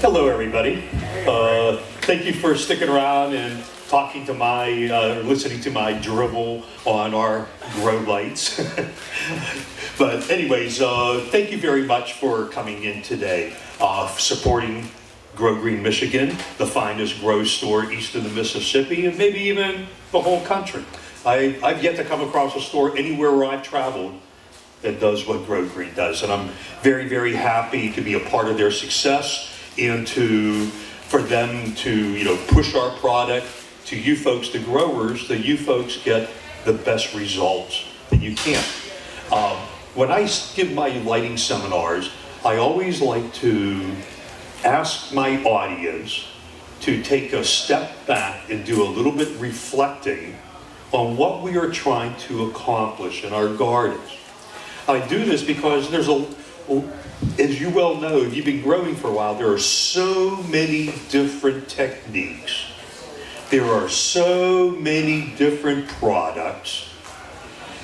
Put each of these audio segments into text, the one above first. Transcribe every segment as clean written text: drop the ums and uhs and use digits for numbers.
Hello, everybody. Thank you for sticking around and talking to listening to my drivel on our grow lights. But anyways, thank you very much for coming in today, supporting Grow Green Michigan, the finest grow store east of the Mississippi, and maybe even the whole country. I've yet to come across a store anywhere where I've traveled that does what Grow Green does, and I'm very, very happy to be a part of their success and for them to push our product to you folks, the growers, that you folks get the best results that you can. When I give my lighting seminars, I always like to ask my audience to take a step back and do a little bit reflecting on what we are trying to accomplish in our gardens. I do this because as you well know, if you've been growing for a while, there are so many different techniques. There are so many different products.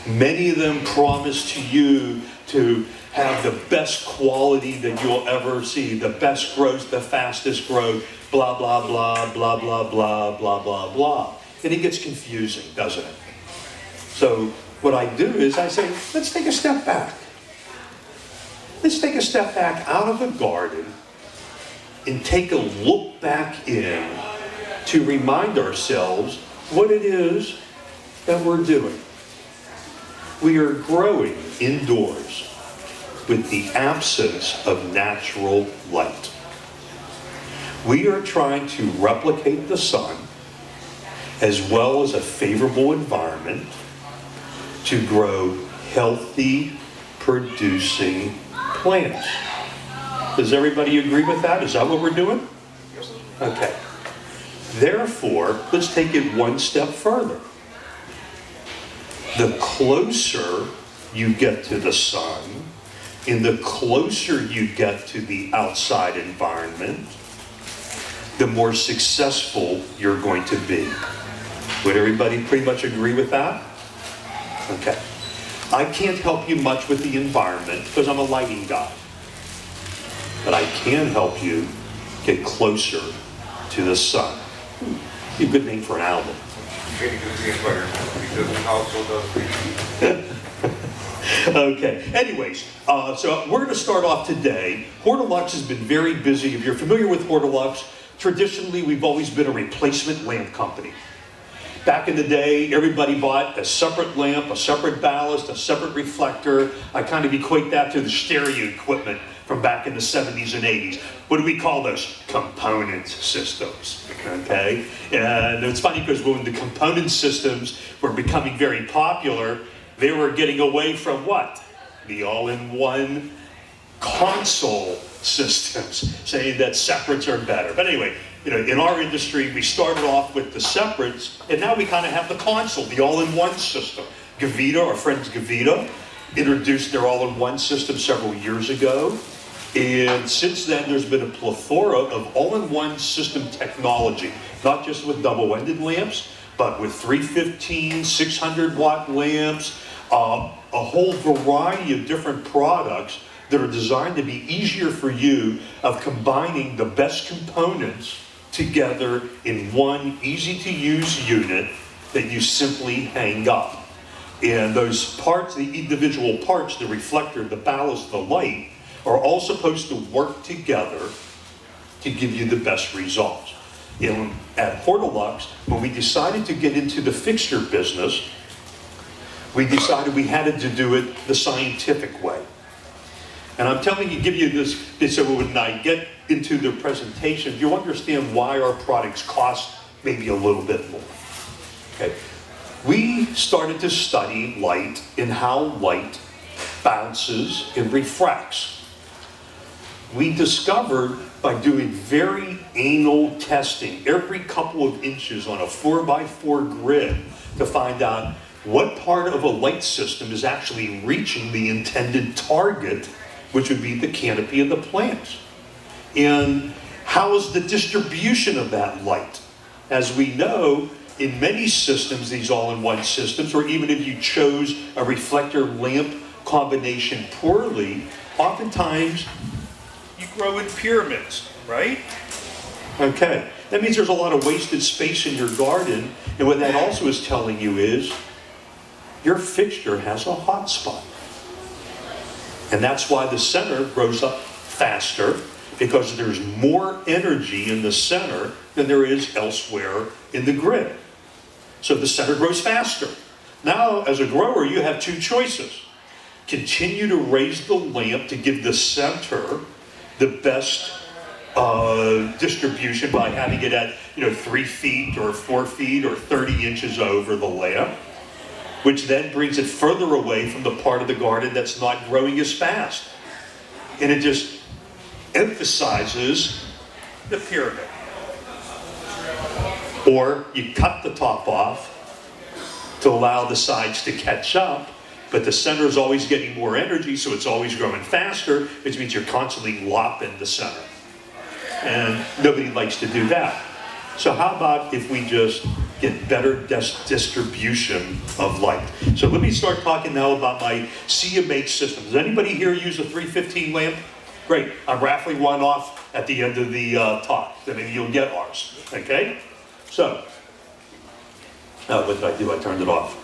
Many of them promise to you to have the best quality that you'll ever see, the best growth, the fastest growth, blah, blah, blah, blah, blah, blah, blah, blah, blah. And it gets confusing, doesn't it? So what I do is I say, let's take a step back. Let's take a step back out of the garden and take a look back in to remind ourselves what it is that we're doing. We are growing indoors with the absence of natural light. We are trying to replicate the sun as well as a favorable environment to grow healthy, producing plants. Does everybody agree with that? Is that what we're doing? Yes. Okay. Therefore, let's take it one step further. The closer you get to the sun, and the closer you get to the outside environment, the more successful you're going to be. Would everybody pretty much agree with that? Okay. I can't help you much with the environment because I'm a lighting guy. But I can help you get closer to the sun. Be a good name for an album. Very good to the environment because it also does. Okay, anyways, so we're going to start off today. Hortilux has been very busy. If you're familiar with Hortilux, traditionally we've always been a replacement lamp company. Back in the day, everybody bought a separate lamp, a separate ballast, a separate reflector. I kind of equate that to the stereo equipment from back in the 70s and 80s. What do we call those? Component systems, okay? And it's funny because when the component systems were becoming very popular, they were getting away from what? The all-in-one console systems, saying that separates are better. But anyway, in our industry, we started off with the separates, and now we kind of have the console, the all-in-one system. Gavita, our friends Gavita, introduced their all-in-one system several years ago. And since then, there's been a plethora of all-in-one system technology, not just with double-ended lamps, but with 315, 600-watt lamps, a whole variety of different products that are designed to be easier for you of combining the best components together in one easy-to-use unit that you simply hang up. And those parts, the individual parts, the reflector, the ballast, the light, are all supposed to work together to give you the best results. And at Hortilux, when we decided to get into the fixture business, we decided we had to do it the scientific way. And I'm telling you, give you this so when I get into the presentation, you'll understand why our products cost maybe a little bit more. Okay. We started to study light and how light bounces and refracts. We discovered by doing very anal testing every couple of inches on a 4x4 grid to find out what part of a light system is actually reaching the intended target, which would be the canopy of the plant. And how is the distribution of that light? As we know, in many systems, these all-in-one systems, or even if you chose a reflector lamp combination poorly, oftentimes you grow in pyramids, right? Okay, that means there's a lot of wasted space in your garden, and what that also is telling you is your fixture has a hot spot. And that's why the center grows up faster, because there's more energy in the center than there is elsewhere in the grid. So the center grows faster. Now, as a grower, you have two choices. Continue to raise the lamp to give the center the best distribution by having it at 3 feet or 4 feet or 30 inches over the lamp, which then brings it further away from the part of the garden that's not growing as fast. And it just emphasizes the pyramid. Or you cut the top off to allow the sides to catch up, but the center is always getting more energy, so it's always growing faster, which means you're constantly lopping the center. And nobody likes to do that. So how about if we just get better distribution of light? So let me start talking now about my CMH system. Does anybody here use a 315 lamp? Great, I'm raffling one off at the end of the talk. Then maybe you'll get ours, okay? So, what did I do? I turned it off.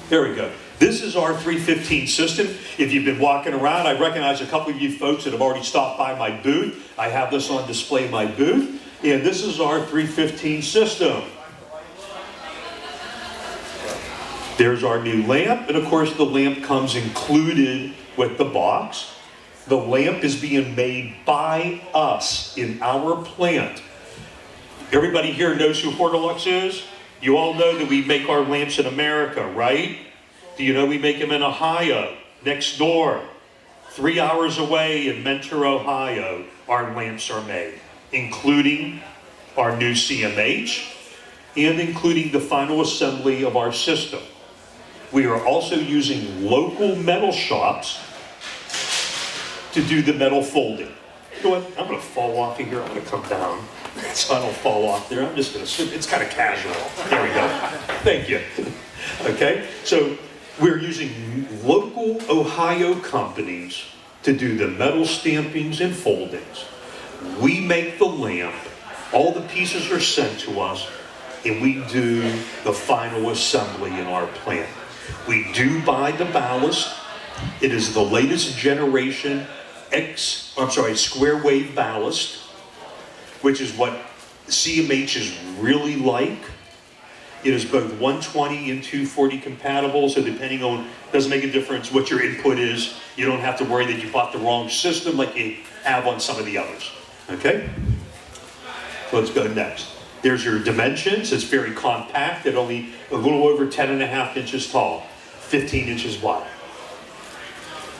There we go. This is our 315 system. If you've been walking around, I recognize a couple of you folks that have already stopped by my booth. I have this on display in my booth. And this is our 315 system. There's our new lamp. And of course, the lamp comes included with the box. The lamp is being made by us in our plant. Everybody here knows who Hortilux is? You all know that we make our lamps in America, right? Do you know we make them in Ohio, next door? 3 hours away in Mentor, Ohio, our lamps are made, including our new CMH and including the final assembly of our system. We are also using local metal shops to do the metal folding. You know what? I'm going to fall off of here. I'm going to come down so I don't fall off there. I'm just going to sit. It's kind of casual. There we go. Thank you. Okay, so we're using local Ohio companies to do the metal stampings and foldings. We make the lamp. All the pieces are sent to us, and we do the final assembly in our plant. We do buy the ballast. It is the latest generation square wave ballast, which is what CMH is really like. It is both 120 and 240 compatible, so depending on, doesn't make a difference what your input is. You don't have to worry that you bought the wrong system like you have on some of the others. Okay? So let's go next. There's your dimensions. It's very compact at only a little over 10.5 inches tall, 15 inches wide.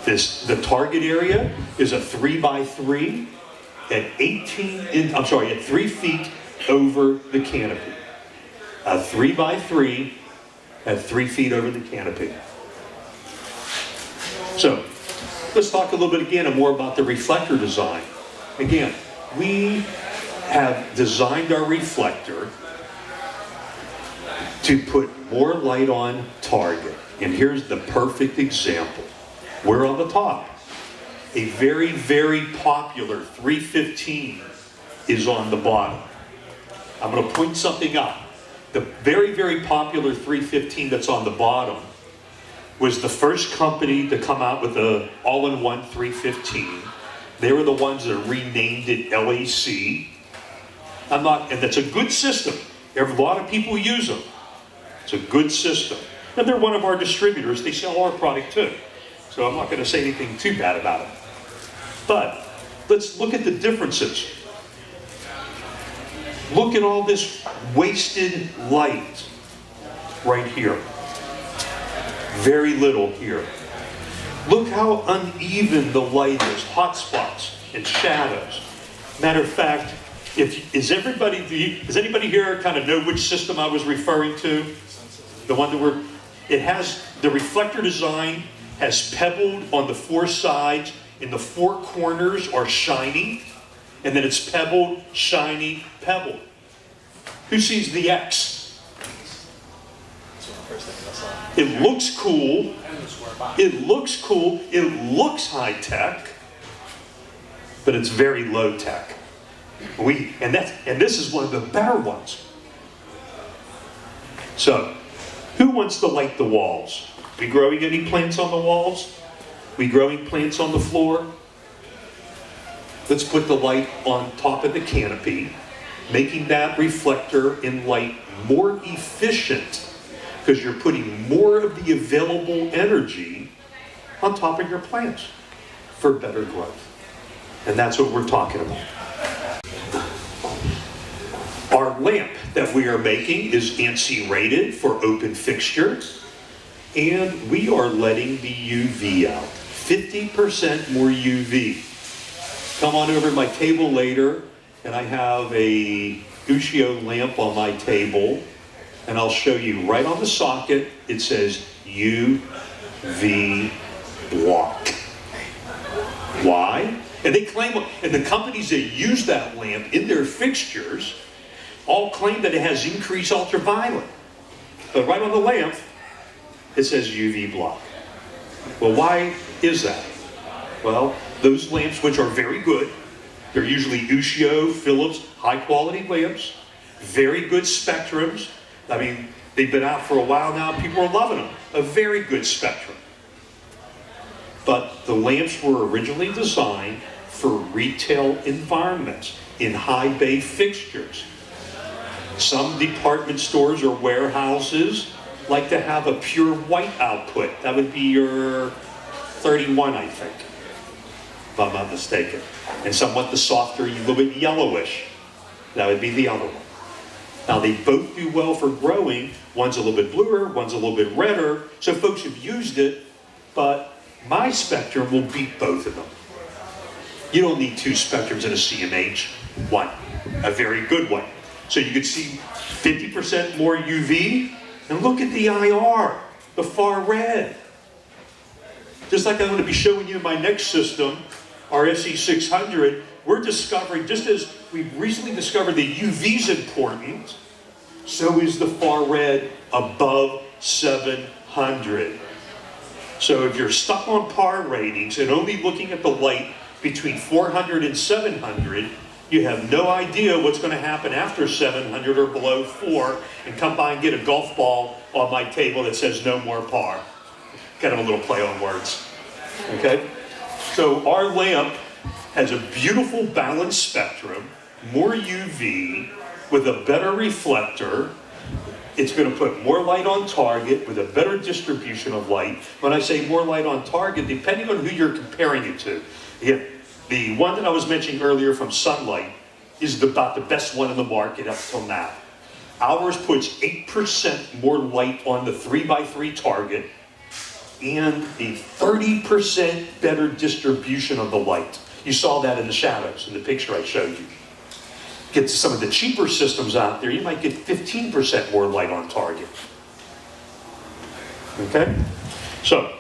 The target area is a 3x3 at 3 feet over the canopy. A 3x3 at 3 feet over the canopy. So, let's talk a little bit again more about the reflector design. Again, we have designed our reflector to put more light on target. And here's the perfect example. We're on the top. A very, very popular 315 is on the bottom. I'm going to point something out. The very, very popular 315 that's on the bottom was the first company to come out with an all-in-one 315. They were the ones that renamed it LAC. And that's a good system. A lot of people use them. It's a good system. And they're one of our distributors. They sell our product too. So I'm not going to say anything too bad about it. But let's look at the differences. Look at all this wasted light right here. Very little here. Look how uneven the light is, hot spots and shadows. Matter of fact, does anybody here kind of know which system I was referring to? The one that it has, the reflector design has pebbled on the 4 sides, and the 4 corners are shiny, and then it's pebbled, shiny, pebbled. Who sees the X? It looks cool. It looks cool. It looks high tech. but it's very low tech. And this is one of the better ones. So, who wants to light the walls? We growing any plants on the walls? We growing plants on the floor? Let's put the light on top of the canopy, making that reflector and light more efficient, because you're putting more of the available energy on top of your plants for better growth. And that's what we're talking about. Our lamp that we are making is ANSI rated for open fixture, and we are letting the UV out. 50% more UV. Come on over to my table later, and I have a Ushio lamp on my table, and I'll show you right on the socket, it says UV block. Why? And they claim, and the companies that use that lamp in their fixtures all claim that it has increased ultraviolet. But right on the lamp, it says UV block. Well, why is that? Well, those lamps, which are very good, they're usually Ushio, Philips, high quality lamps, very good spectrums. I mean, they've been out for a while now, people are loving them. A very good spectrum. But the lamps were originally designed for retail environments, in high bay fixtures. Some department stores or warehouses like to have a pure white output. That would be your 31, I think, if I'm not mistaken. And somewhat the softer, a little bit yellowish. That would be the other one. Now they both do well for growing. One's a little bit bluer, one's a little bit redder. So folks have used it, but my spectrum will beat both of them. You don't need two spectrums in a CMH. One, a very good one. So you can see 50% more UV, and look at the IR, the far red. Just like I'm going to be showing you in my next system, our SE600, we're discovering, just as we've recently discovered the UV's important, so is the far red above 700. So if you're stuck on par ratings and only looking at the light between 400 and 700, you have no idea what's going to happen after 700 or below 4, and come by and get a golf ball on my table that says no more par. Kind of a little play on words. Okay? So our lamp has a beautiful balanced spectrum, more UV, with a better reflector. It's going to put more light on target with a better distribution of light. When I say more light on target, depending on who you're comparing it to. Yeah, the one that I was mentioning earlier from Sunlight is about the best one in the market up till now. Ours puts 8% more light on the 3x3 target and a 30% better distribution of the light. You saw that in the shadows in the picture I showed you. Get to some of the cheaper systems out there, you might get 15% more light on target. Okay? So,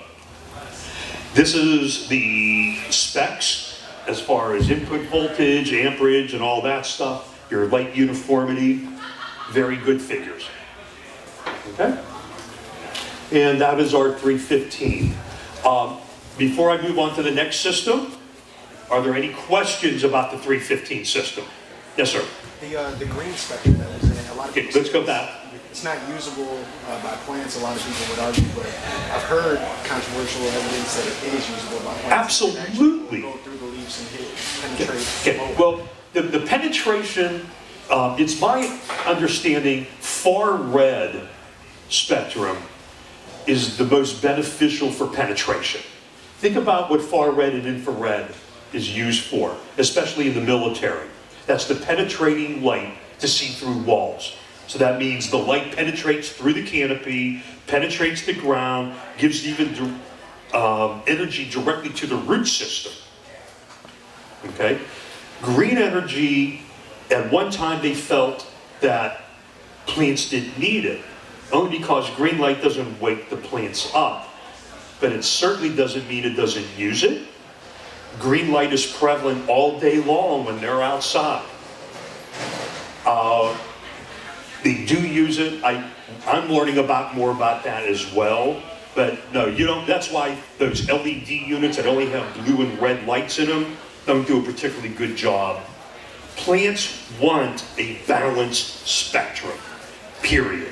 this is the specs as far as input voltage, amperage, and all that stuff. Your light uniformity, very good figures. Okay? And that is our 315. Before I move on to the next system, are there any questions about the 315 system? Yes, sir. The green spectrum that was in it, a lot of people Let's say go back. it's not usable by plants, a lot of people would argue, but I've heard controversial evidence that it is usable by plants. Absolutely. It can actually go through the leaves and penetrate. Okay. Well, the penetration, it's my understanding, far red spectrum is the most beneficial for penetration. Think about what far red and infrared is used for, especially in the military. That's the penetrating light to see through walls. So that means the light penetrates through the canopy, penetrates the ground, gives even energy directly to the root system. Okay? Green energy, at one time they felt that plants didn't need it, only because green light doesn't wake the plants up. But it certainly doesn't mean it doesn't use it. Green light is prevalent all day long when they're outside. They do use it. I'm learning more about that as well. But no, you don't. That's why those LED units that only have blue and red lights in them, don't do a particularly good job. Plants want a balanced spectrum, period.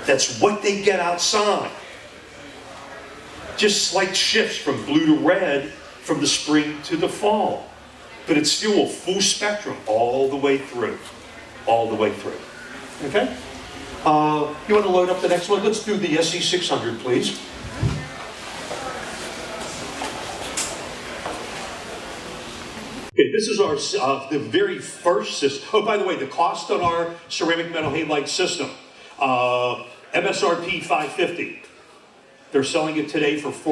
That's what they get outside. Just slight shifts from blue to red from the spring to the fall. But it's still a full spectrum all the way through. All the way through. Okay? You want to load up the next one? Let's do the SE600, please. Okay, this is our the very first system. Oh, by the way, the cost on our ceramic metal halide system, MSRP $550. They're selling it today for $440. How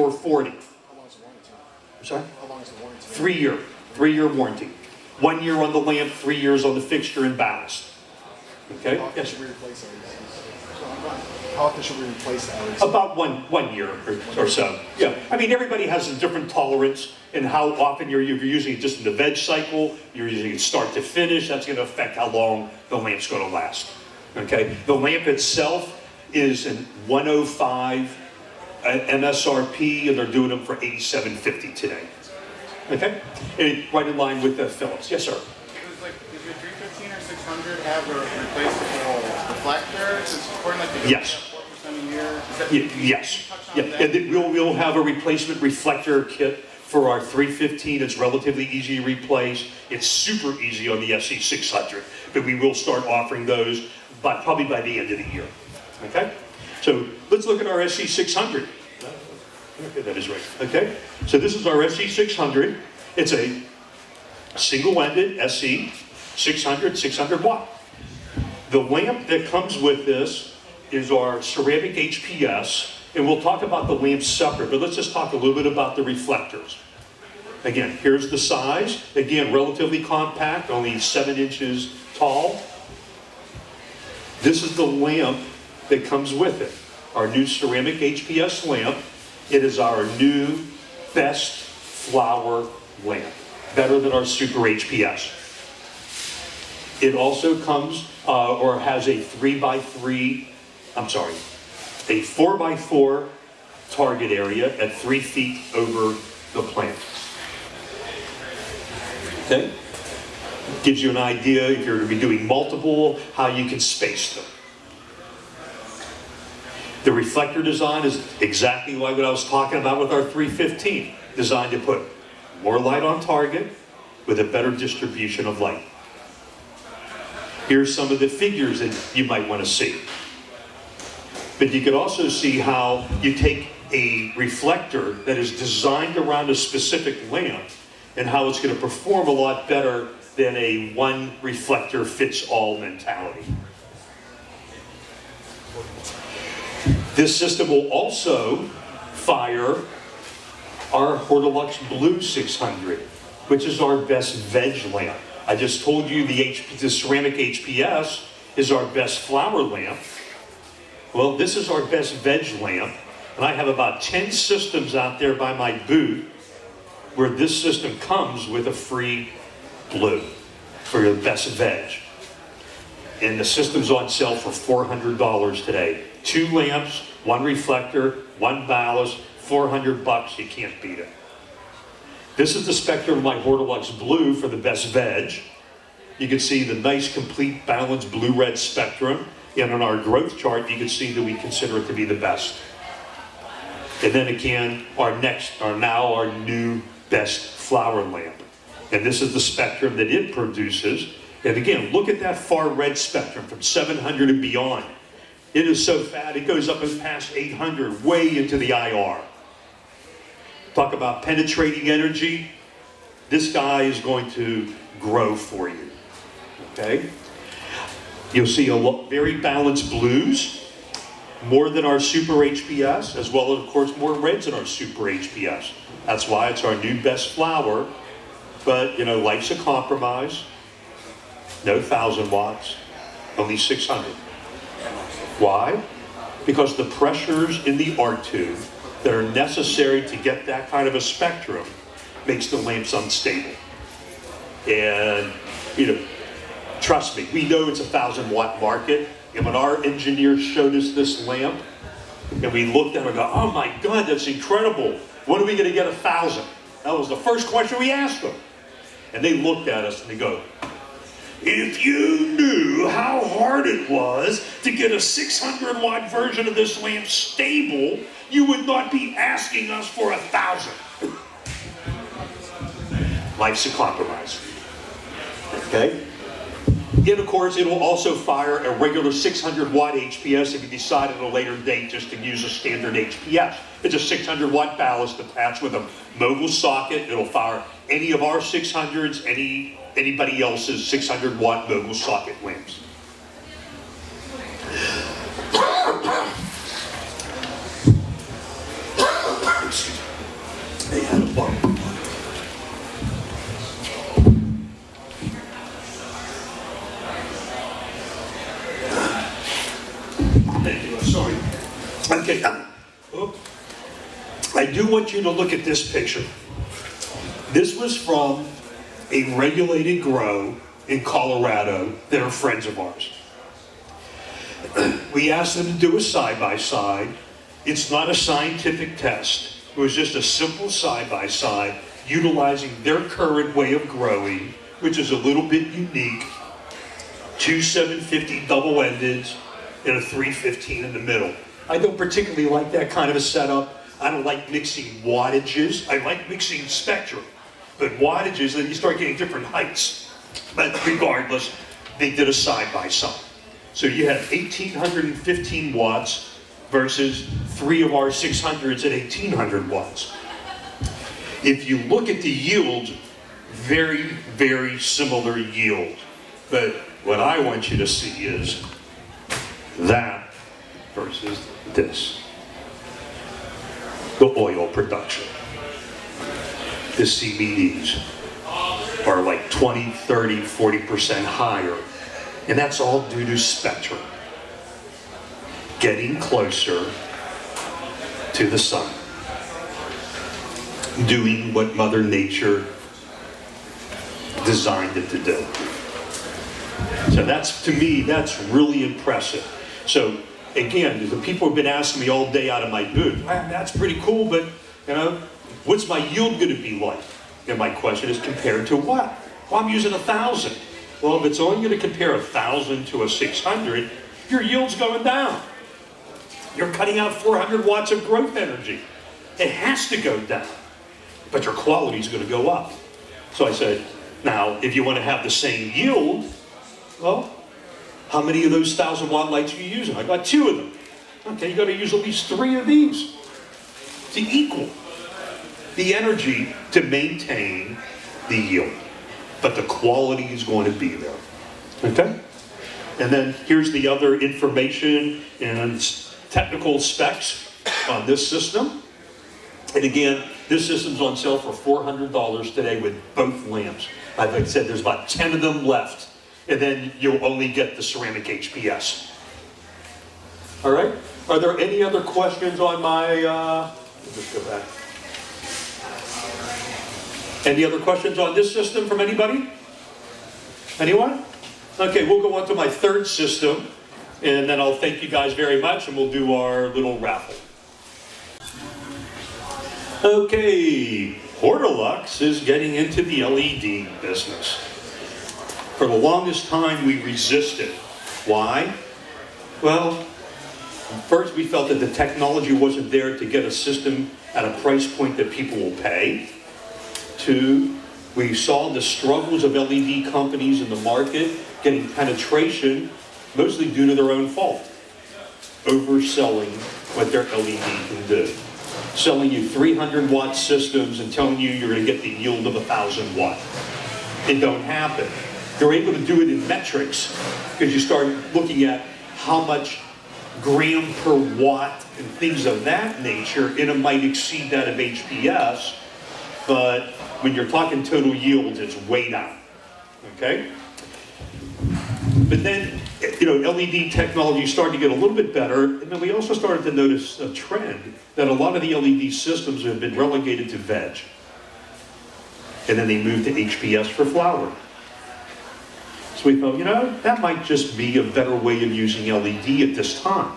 long is the warranty? I'm sorry? How long is the warranty? 3-year warranty. 1 year on the lamp, 3 years on the fixture and ballast. Okay? How often Yes. should we replace LEDs? How often should we replace LEDs? About one year or so. Yeah. I mean, everybody has a different tolerance in how often you're using it just in the veg cycle, you're using it start to finish, that's going to affect how long the lamp's going to last. Okay? The lamp itself is in 105 MSRP, and they're doing them for $87.50 today. Okay? And right in line with the Philips. Yes, sir. Does your 315 or 600 have a replaceable reflector? It's according like the Yes. 4% a year. Is that, Yes. touch on Yeah. that? And then we'll have a replacement reflector kit for our 315. It's relatively easy to replace. It's super easy on the SE600, but we will start offering those probably by the end of the year. Okay? So let's look at our SE600. Okay, that is right. Okay? So this is our SE600. It's a single-ended SE600, 600 watt. The lamp that comes with this is our ceramic HPS, and we'll talk about the lamps separate, but let's just talk a little bit about the reflectors. Again, here's the size. Again, relatively compact, only 7 inches tall. This is the lamp that comes with it. Our new ceramic HPS lamp. It is our new best flower lamp. Better than our super HPS. It also comes or has a 4x4 target area at 3 feet over the plant. Okay? Gives you an idea if you're going to be doing multiple, how you can space them. The reflector design is exactly like what I was talking about with our 315. Designed to put more light on target with a better distribution of light. Here's some of the figures that you might want to see. But you can also see how you take a reflector that is designed around a specific lamp and how it's going to perform a lot better than a one reflector fits all mentality. This system will also fire our Hortilux Blue 600, which is our best veg lamp. I just told you the ceramic HPS is our best flower lamp. Well, this is our best veg lamp, and I have about 10 systems out there by my booth where this system comes with a free blue for your best veg. And the system's on sale for $400 today. 2 lamps, 1 reflector, 1 ballast, $400, you can't beat it. This is the spectrum of my Hortilux Blue for the best veg. You can see the nice, complete, balanced blue-red spectrum. And on our growth chart, you can see that we consider it to be the best. And then again, our new best flower lamp. And this is the spectrum that it produces. And again, look at that far red spectrum from 700 and beyond. It is so fat, it goes up and past 800, way into the IR. Talk about penetrating energy. This guy is going to grow for you, okay? You'll see very balanced blues, more than our Super HPS, as well as, of course, more reds than our Super HPS. That's why it's our new best flower, but, you know, life's a compromise. No 1,000 watts, only 600. Why? Because the pressures in the arc tube that are necessary to get that kind of a spectrum makes the lamps unstable. And, you know, trust me, we know it's a 1,000-watt market. And when our engineers showed us this lamp, and we looked at it and go, oh my God, that's incredible. When are we going to get 1,000? That was the first question we asked them. And they looked at us and they go, if you knew how hard it was to get a 600 watt version of this lamp stable, you would not be asking us for 1,000. Life's a compromise. Okay? And of course, it will also fire a regular 600 watt HPS if you decide at a later date just to use a standard HPS. It's a 600 watt ballast attached with a mobile socket. It'll fire any of our 600s, anybody else's 600 watt mobile socket lamps. Excuse me. They had a bump. Thank you, sorry. Okay, I do want you to look at this picture. This was from a regulated grow in Colorado that are friends of ours. We asked them to do a side-by-side. It's not a scientific test. It was just a simple side-by-side utilizing their current way of growing, which is a little bit unique. 2 750 double-ended and a 315 in the middle. I don't particularly like that kind of a setup. I don't like mixing wattages. I like mixing spectrum. But wattages, then you start getting different heights. But regardless, they did a side-by-side. So you had 1,815 watts versus 3 of our 600s at 1,800 watts. If you look at the yield, very, very similar yield. But what I want you to see is that versus this. The oil production. The CBDs are like 20, 30, 40% higher. And that's all due to spectrum. Getting closer to the sun. Doing what Mother Nature designed it to do. So that's, to me, that's really impressive. So again, the people have been asking me all day out of my booth, that's pretty cool, but you know, what's my yield going to be like? And my question is, compared to what? Well, I'm using 1,000. Well, if it's only going to compare 1,000 to a 600, your yield's going down. You're cutting out 400 watts of growth energy. It has to go down, but your quality's going to go up. So I said, now, if you want to have the same yield, well, how many of those 1,000 watt lights are you using? I got 2 of them. Okay, you got to use at least 3 of these to equal the energy to maintain the yield. But the quality is going to be there. Okay? And then here's the other information and technical specs on this system. And again, this system's on sale for $400 today with both lamps. Like I said, there's about 10 of them left. And then you'll only get the ceramic HPS. All right? Are there any other questions on my, let's just go back. Any other questions on this system from anybody? Anyone? Okay, we'll go on to my third system, and then I'll thank you guys very much, and we'll do our little raffle. Okay, Hortilux is getting into the LED business. For the longest time, we resisted. Why? Well, first we felt that the technology wasn't there to get a system at a price point that people will pay. 2, we saw the struggles of LED companies in the market getting penetration, mostly due to their own fault. Overselling what their LED can do. Selling you 300 watt systems and telling you you're going to get the yield of 1,000 watt. It don't happen. They're able to do it in metrics because you start looking at how much gram per watt and things of that nature, and it might exceed that of HPS, but when you're talking total yields, it's way down, okay? But then, you know, LED technology started to get a little bit better, and then we also started to notice a trend that a lot of the LED systems have been relegated to veg. And then they moved to HPS for flower. So we thought, you know, that might just be a better way of using LED at this time.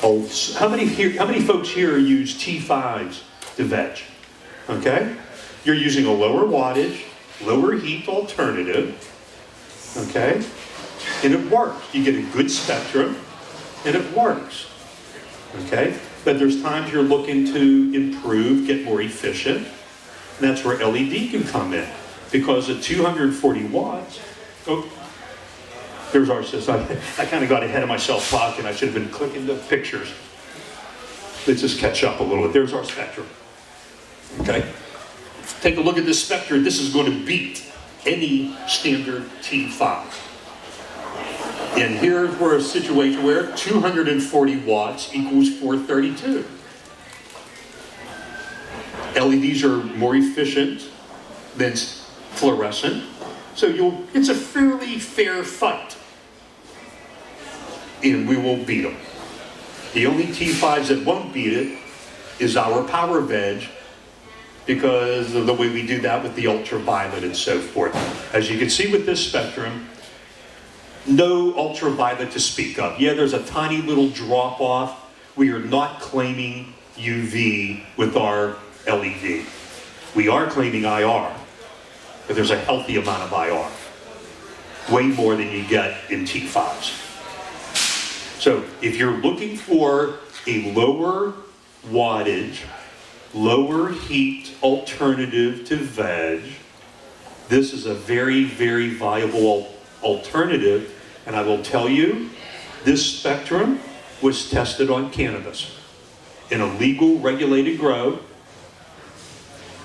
Oh, how many folks here use T5s to veg? Okay? You're using a lower wattage, lower heat alternative, okay? And it works. You get a good spectrum, and it works, okay? But there's times you're looking to improve, get more efficient, and that's where LED can come in. Because at 240 watts, oh, there's our system. I kind of got ahead of myself talking. I should have been clicking the pictures. Let's just catch up a little bit. There's our spectrum, okay? Take a look at this spectrum. This is going to beat any standard T5. And here's where a situation where 240 watts equals 432. LEDs are more efficient than fluorescent, so it's a fairly fair fight. And we will beat them. The only T5s that won't beat it is our power veg, because of the way we do that with the ultraviolet and so forth. As you can see with this spectrum, no ultraviolet to speak of. Yeah, there's a tiny little drop off. We are not claiming UV with our LED. We are claiming IR, but there's a healthy amount of IR. Way more than you get in T5s. So if you're looking for a lower wattage, lower heat alternative to veg, this is a very, very viable alternative. And I will tell you, this spectrum was tested on cannabis in a legal regulated grow.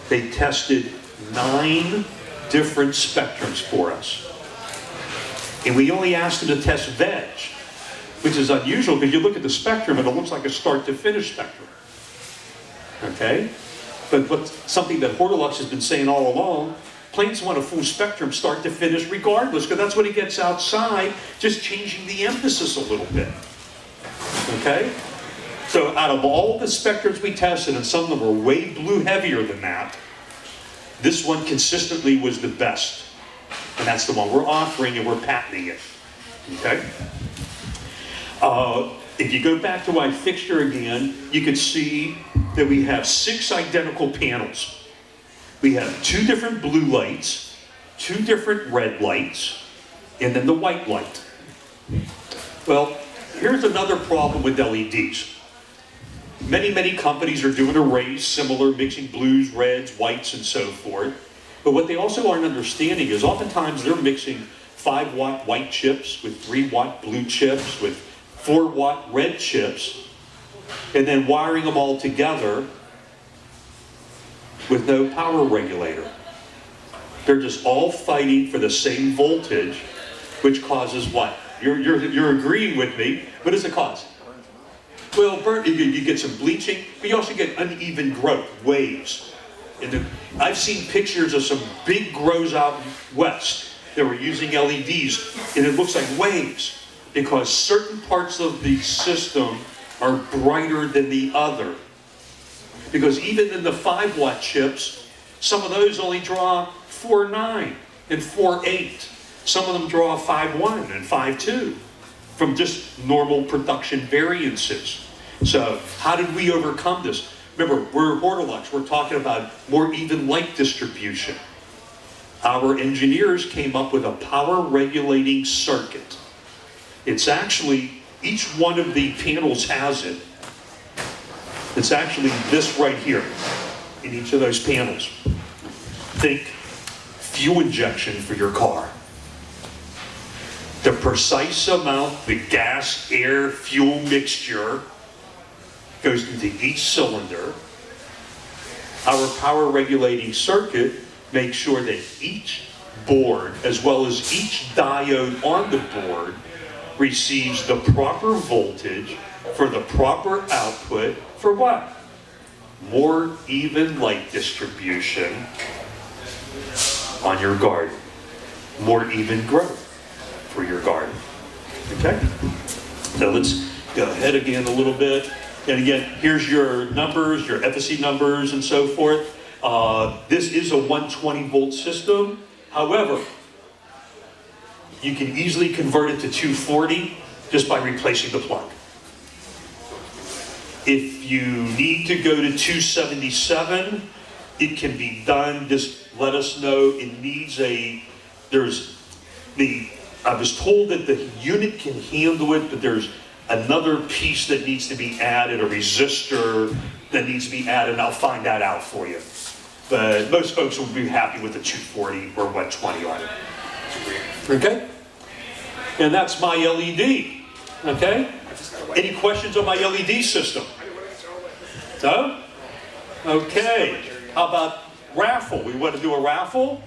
They tested 9 different spectrums for us. And we only asked them to test veg, which is unusual because you look at the spectrum and it looks like a start to finish spectrum. Okay? But something that Hortilux has been saying all along, plants want a full spectrum start to finish regardless, because that's when it gets outside, just changing the emphasis a little bit. Okay? So out of all the spectrums we tested, and some of them were way blue heavier than that, this one consistently was the best. And that's the one we're offering, and we're patenting it. Okay? If you go back to my fixture again, you can see that we have 6 identical panels. We have 2 different blue lights, 2 different red lights, and then the white light. Well, here's another problem with LEDs. Many companies are doing arrays similar, mixing blues, reds, whites, and so forth. But what they also aren't understanding is oftentimes they're mixing 5-watt white chips with 3-watt blue chips with 4-watt red chips, and then wiring them all together with no power regulator. They're just all fighting for the same voltage, which causes what? You're agreeing with me. What does it cause? Well, you get some bleaching, but you also get uneven growth, waves. I've seen pictures of some big grows out west that were using LEDs, and it looks like waves because certain parts of the system are brighter than the other. Because even in the 5-watt chips, some of those only draw 4.9 and 4.8. Some of them draw 5.1 and 5.2 from just normal production variances. So how did we overcome this? Remember, we're Hortilux. We're talking about more even light distribution. Our engineers came up with a power regulating circuit. It's actually, each one of the panels has it. It's actually this right here in each of those panels. Think fuel injection for your car. The precise amount, the gas, air, fuel mixture goes into each cylinder. Our power regulating circuit makes sure that each board, as well as each diode on the board, receives the proper voltage for the proper output for what? More even light distribution on your garden. More even growth for your garden. Okay? So let's go ahead again a little bit. And again, here's your numbers, your efficacy numbers and so forth. This is a 120 volt system. However, you can easily convert it to 240 just by replacing the plug. If you need to go to 277, It can be done, just let us know. It needs I was told that the unit can handle it, but there's another piece that needs to be added, a resistor that needs to be added, and I'll find that out for you. But most folks will be happy with the 240 or 120 on it. Okay? And that's my LED. Okay? Any questions on my LED system? No? Okay. How about raffle? We want to do a raffle?